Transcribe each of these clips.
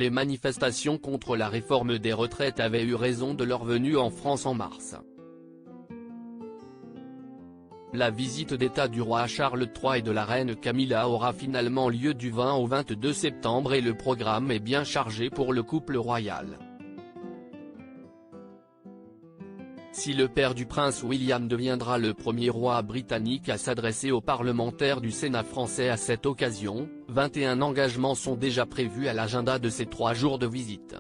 les manifestations contre la réforme des retraites avaient eu raison de leur venue en France en mars. La visite d'État du roi Charles III et de la reine Camilla aura finalement lieu du 20 au 22 septembre et le programme est bien chargé pour le couple royal. Si le père du prince William deviendra le premier roi britannique à s'adresser aux parlementaires du Sénat français à cette occasion, 21 engagements sont déjà prévus à l'agenda de ces 3 jours de visite.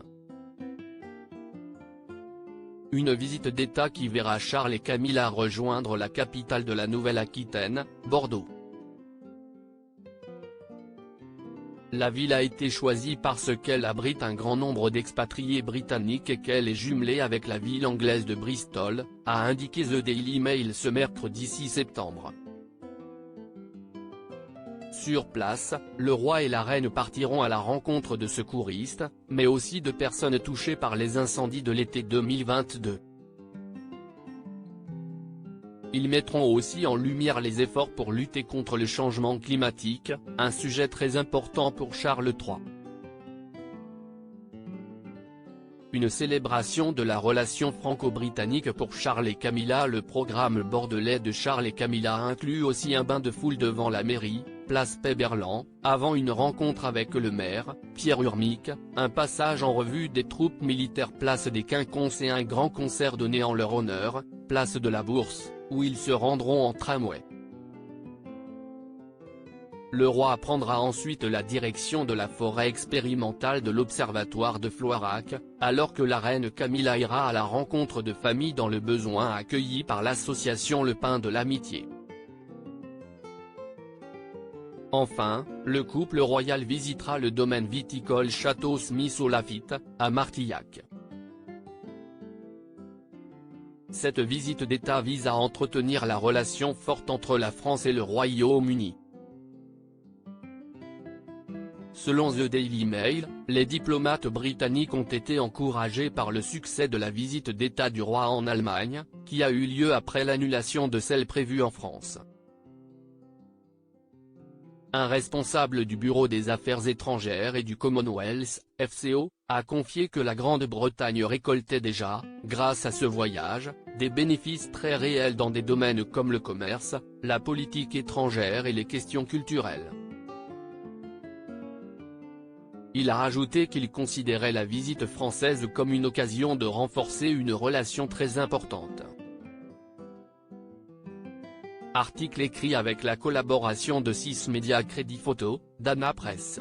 Une visite d'État qui verra Charles et Camilla rejoindre la capitale de la Nouvelle-Aquitaine, Bordeaux. La ville a été choisie parce qu'elle abrite un grand nombre d'expatriés britanniques et qu'elle est jumelée avec la ville anglaise de Bristol, a indiqué The Daily Mail ce mercredi 6 septembre. Sur place, le roi et la reine partiront à la rencontre de secouristes, mais aussi de personnes touchées par les incendies de l'été 2022. Ils mettront aussi en lumière les efforts pour lutter contre le changement climatique, un sujet très important pour Charles III. Une célébration de la relation franco-britannique pour Charles et Camilla. Le programme bordelais de Charles et Camilla inclut aussi un bain de foule devant la mairie, place Péberlan, avant une rencontre avec le maire, Pierre Urmic, un passage en revue des troupes militaires place des Quinconces et un grand concert donné en leur honneur, place de la Bourse, où ils se rendront en tramway. Le roi prendra ensuite la direction de la forêt expérimentale de l'Observatoire de Floirac, alors que la reine Camilla ira à la rencontre de familles dans le besoin accueillies par l'association Le Pain de l'Amitié. Enfin, le couple royal visitera le domaine viticole Château Smith au Lafitte, à Martillac. Cette visite d'État vise à entretenir la relation forte entre la France et le Royaume-Uni. Selon The Daily Mail, les diplomates britanniques ont été encouragés par le succès de la visite d'État du roi en Allemagne, qui a eu lieu après l'annulation de celle prévue en France. Un responsable du Bureau des Affaires étrangères et du Commonwealth, FCO, a confié que la Grande-Bretagne récoltait déjà, grâce à ce voyage, des bénéfices très réels dans des domaines comme le commerce, la politique étrangère et les questions culturelles. Il a ajouté qu'il considérait la visite française comme une occasion de renforcer une relation très importante. Article écrit avec la collaboration de 6 médias Crédit Photo, Dana Presse.